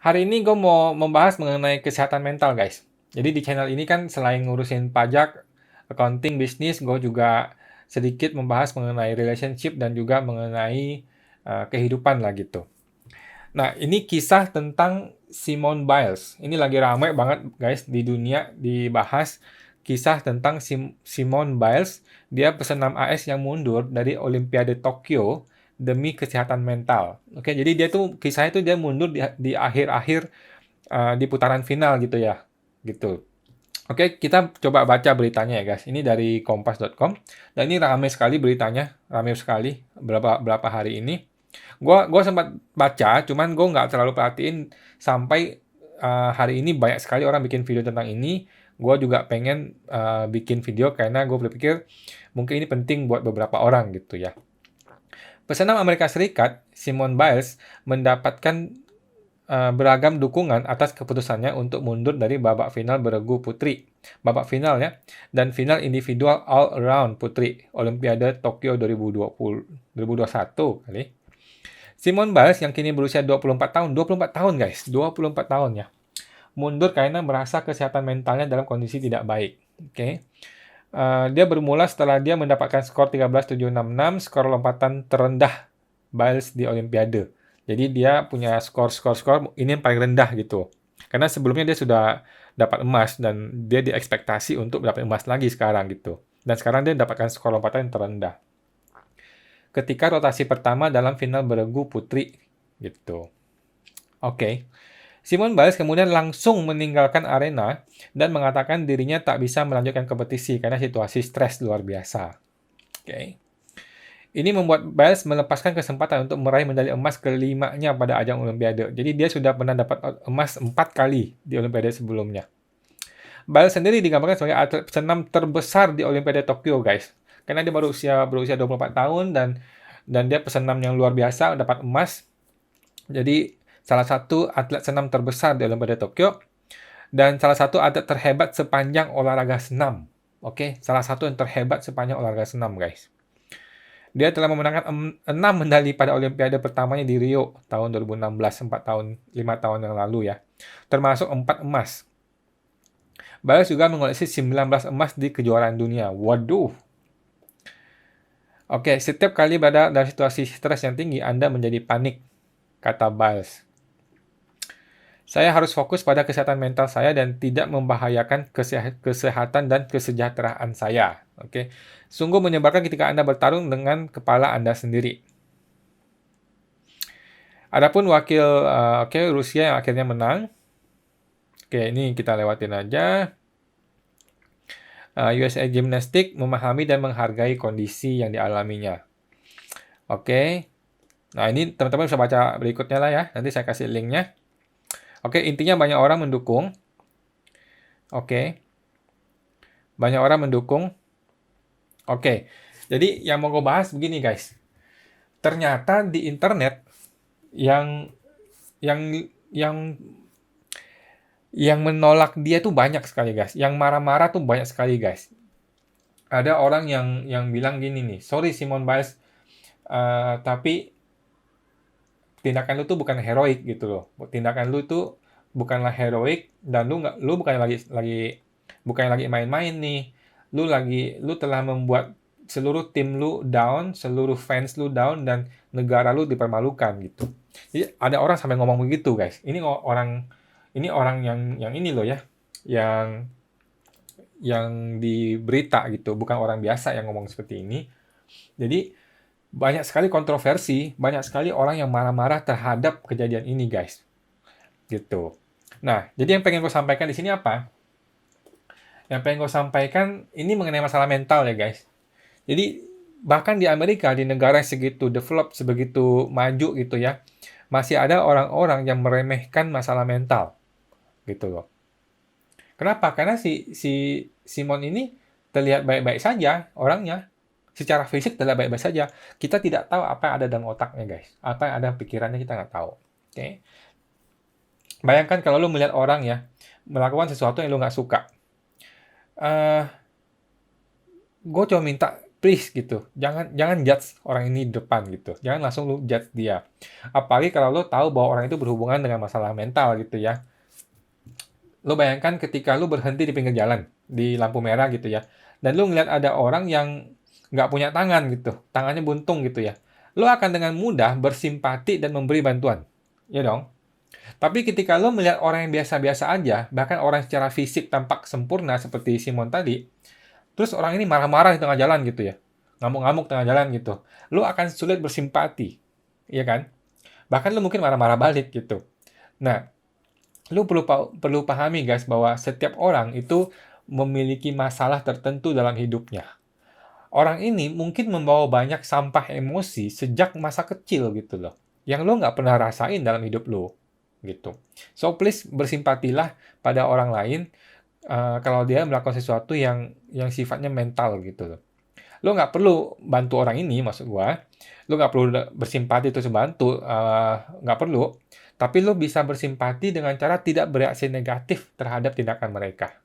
Hari ini gue mau membahas mengenai kesehatan mental, guys. Jadi di channel ini kan selain ngurusin pajak, accounting, bisnis, gue juga sedikit membahas mengenai relationship dan juga mengenai kehidupan lah gitu. Nah, ini kisah tentang Simone Biles. Ini lagi ramai banget, guys, di dunia dibahas kisah tentang Simone Biles. Dia pesenam AS yang mundur dari Olimpiade Tokyo demi kesehatan mental. Oke, jadi dia tuh kisahnya tuh dia mundur di akhir-akhir di putaran final gitu ya. Gitu. Oke, kita coba baca beritanya ya guys. Ini dari kompas.com dan ini ramai sekali beritanya, ramai sekali berapa hari ini. Gua sempat baca, cuman gue nggak terlalu perhatiin sampai hari ini banyak sekali orang bikin video tentang ini. Gue juga pengen bikin video karena gue berpikir mungkin ini penting buat beberapa orang gitu ya. Pesenam Amerika Serikat, Simone Biles, mendapatkan beragam dukungan atas keputusannya untuk mundur dari babak final beregu putri, babak final ya, dan final individual all around putri Olimpiade Tokyo 2021 kali. Simone Biles yang kini berusia 24 tahun guys, 24 tahun ya, mundur karena merasa kesehatan mentalnya dalam kondisi tidak baik. Oke. Dia bermula setelah dia mendapatkan skor 13.766, skor lompatan terendah Biles di Olimpiade. Jadi dia punya skor ini yang paling rendah gitu. Karena sebelumnya dia sudah dapat emas dan dia diekspektasi untuk dapat emas lagi sekarang gitu. Dan sekarang dia mendapatkan skor lompatan yang terendah. Ketika rotasi pertama dalam final beregu putri gitu. Oke. Simone Biles kemudian langsung meninggalkan arena dan mengatakan dirinya tak bisa melanjutkan kompetisi karena situasi stres luar biasa. Oke. Ini membuat Biles melepaskan kesempatan untuk meraih medali emas kelimanya pada ajang Olimpiade. Jadi dia sudah pernah dapat emas 4 kali di Olimpiade sebelumnya. Biles sendiri digambarkan sebagai atlet senam terbesar di Olimpiade Tokyo, guys. Karena dia berusia 24 tahun dan dia pesenam yang luar biasa, dapat emas. Jadi salah satu atlet senam terbesar di Olimpiade Tokyo dan salah satu atlet terhebat sepanjang olahraga senam. Oke, salah satu yang terhebat sepanjang olahraga senam, guys. Dia telah memenangkan 6 medali pada Olimpiade pertamanya di Rio tahun 2016, 5 tahun yang lalu ya. Termasuk 4 emas. Biles juga mengoleksi 19 emas di kejuaraan dunia. Waduh. Oke, setiap kali berada dalam situasi stres yang tinggi, Anda menjadi panik, kata Biles. Saya harus fokus pada kesehatan mental saya dan tidak membahayakan kesehatan dan kesejahteraan saya. Oke, sungguh menyebalkan ketika Anda bertarung dengan kepala Anda sendiri. Adapun wakil Rusia yang akhirnya menang. Oke, ini kita lewatin aja. USA Gymnastics memahami dan menghargai kondisi yang dialaminya. Oke. Nah, ini teman-teman bisa baca berikutnya lah ya. Nanti saya kasih linknya. Oke, intinya banyak orang mendukung. Oke. Banyak orang mendukung. Oke. Jadi yang mau gue bahas begini, guys. Ternyata di internet yang menolak dia tuh banyak sekali, guys. Yang marah-marah tuh banyak sekali, guys. Ada orang yang bilang gini nih, sorry Simone Biles, tapi tindakan lu tuh bukan heroik gitu loh. Tindakan lu tuh bukanlah heroik dan lu bukan lagi main-main nih. Lu telah membuat seluruh tim lu down, seluruh fans lu down dan negara lu dipermalukan gitu. Jadi ada orang sampai ngomong begitu, guys. Ini orang yang ini loh ya, yang di berita gitu, bukan orang biasa yang ngomong seperti ini. Jadi banyak sekali kontroversi, banyak sekali orang yang marah-marah terhadap kejadian ini, guys. Gitu. Nah, jadi yang pengen gue sampaikan di sini apa? Yang pengen gue sampaikan ini mengenai masalah mental ya, guys. Jadi bahkan di Amerika, di negara yang segitu develop, sebegitu maju gitu ya, masih ada orang-orang yang meremehkan masalah mental. Gitu loh. Kenapa? Karena si Simon ini terlihat baik-baik saja orangnya. Secara fisik terlihat baik-baik saja. Kita tidak tahu apa yang ada dalam otaknya, guys. Apa yang ada dalam pikirannya kita nggak tahu. Oke. Bayangkan kalau lu melihat orang ya melakukan sesuatu yang lu nggak suka. Gue cuma minta please gitu, jangan jangan judge orang ini di depan gitu, jangan langsung lu judge dia. Apalagi kalau lu tahu bahwa orang itu berhubungan dengan masalah mental gitu ya. Lu bayangkan ketika lu berhenti di pinggir jalan, di lampu merah gitu ya, dan lu ngeliat ada orang yang nggak punya tangan gitu, tangannya buntung gitu ya. Lu akan dengan mudah bersimpati dan memberi bantuan, ya dong? Tapi ketika lu melihat orang yang biasa-biasa aja, bahkan orang secara fisik tampak sempurna seperti Simon tadi, terus orang ini marah-marah di tengah jalan gitu ya, ngamuk-ngamuk tengah jalan gitu, lu akan sulit bersimpati, ya kan? Bahkan lu mungkin marah-marah balik gitu. Nah, lu perlu pahami guys bahwa setiap orang itu memiliki masalah tertentu dalam hidupnya. Orang ini mungkin membawa banyak sampah emosi sejak masa kecil gitu loh, yang lo nggak pernah rasain dalam hidup lo, gitu. So please bersimpatilah pada orang lain kalau dia melakukan sesuatu yang sifatnya mental gitu loh. Lo nggak perlu bantu orang ini, maksud gua. Lo nggak perlu bersimpati terus bantu, nggak perlu. Tapi lo bisa bersimpati dengan cara tidak bereaksi negatif terhadap tindakan mereka.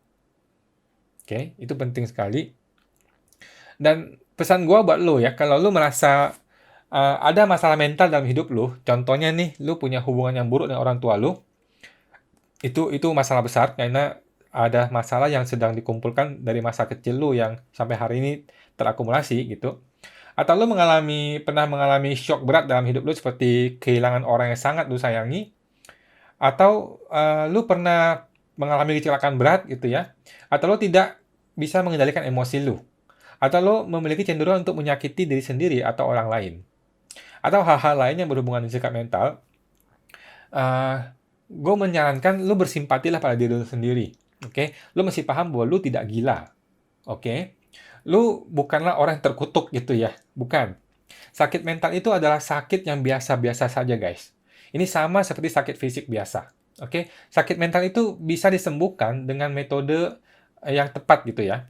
Oke, itu penting sekali. Dan pesan gua buat lo ya, kalau lo merasa ada masalah mental dalam hidup lo, contohnya nih, lo punya hubungan yang buruk dengan orang tua lo, itu masalah besar karena ada masalah yang sedang dikumpulkan dari masa kecil lo yang sampai hari ini terakumulasi gitu. Atau lo pernah mengalami shock berat dalam hidup lo seperti kehilangan orang yang sangat lo sayangi, atau lo pernah mengalami kecelakaan berat gitu ya, atau lo tidak bisa mengendalikan emosi lo, atau lo memiliki cenderung untuk menyakiti diri sendiri atau orang lain, atau hal-hal lain yang berhubungan dengan sikap mental, gue menyarankan lo bersimpatilah pada diri lo sendiri. Oke, lo mesti paham bahwa lo tidak gila. Oke, lo bukanlah orang yang terkutuk gitu ya, bukan. Sakit mental itu adalah sakit yang biasa-biasa saja guys. Ini sama seperti sakit fisik biasa. Oke, sakit mental itu bisa disembuhkan dengan metode yang tepat gitu ya.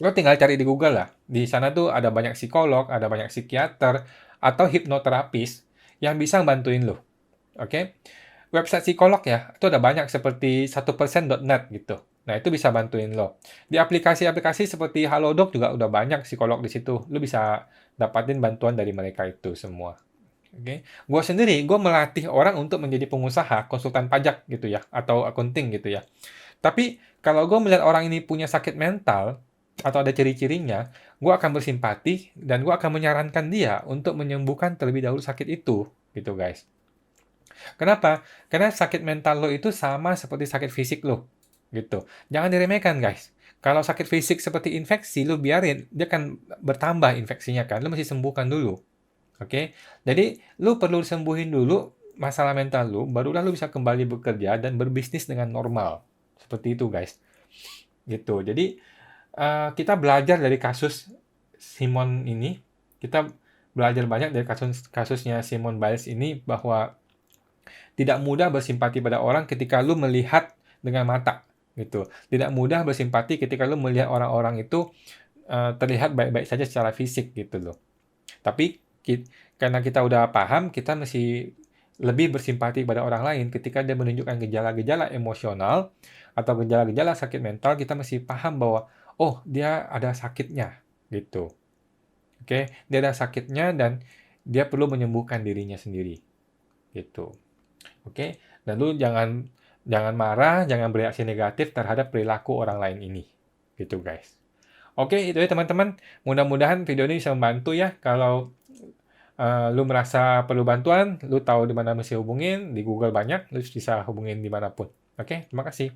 Lo tinggal cari di Google lah. Di sana tuh ada banyak psikolog, ada banyak psikiater, atau hipnoterapis yang bisa bantuin lo. Oke, website psikolog ya, itu ada banyak seperti 1persen.net gitu. Nah, itu bisa bantuin lo. Di aplikasi-aplikasi seperti Halodoc juga udah banyak psikolog di situ. Lo bisa dapatin bantuan dari mereka itu semua. Oke, gue sendiri, gue melatih orang untuk menjadi pengusaha, konsultan pajak gitu ya, atau accounting gitu ya. Tapi kalau gue melihat orang ini punya sakit mental, atau ada ciri-cirinya, gue akan bersimpati, dan gue akan menyarankan dia untuk menyembuhkan terlebih dahulu sakit itu, gitu guys. Kenapa? Karena sakit mental lo itu sama seperti sakit fisik lo, gitu. Jangan diremehkan guys. Kalau sakit fisik seperti infeksi, lo biarin, dia akan bertambah infeksinya kan, lo mesti sembuhkan dulu. Oke, jadi lu perlu sembuhin dulu masalah mental lu, barulah lu bisa kembali bekerja dan berbisnis dengan normal. Seperti itu, guys. Gitu. Jadi, kita belajar dari kasus Simon ini. Kita belajar banyak dari kasusnya Simone Biles ini bahwa tidak mudah bersimpati pada orang ketika lu melihat dengan mata. Gitu. Tidak mudah bersimpati ketika lu melihat orang-orang itu terlihat baik-baik saja secara fisik gitu loh. Tapi karena kita udah paham, kita mesti lebih bersimpati pada orang lain ketika dia menunjukkan gejala-gejala emosional atau gejala-gejala sakit mental, kita mesti paham bahwa, oh, dia ada sakitnya, gitu. Oke, dia ada sakitnya dan dia perlu menyembuhkan dirinya sendiri, gitu. Oke, dan lu jangan marah, jangan bereaksi negatif terhadap perilaku orang lain ini, gitu guys. Oke, itu ya teman-teman. Mudah-mudahan video ini bisa membantu ya. Kalau lu merasa perlu bantuan, lu tahu di mana mesti hubungin, di Google banyak, lu bisa hubungin dimanapun. Oke, terima kasih.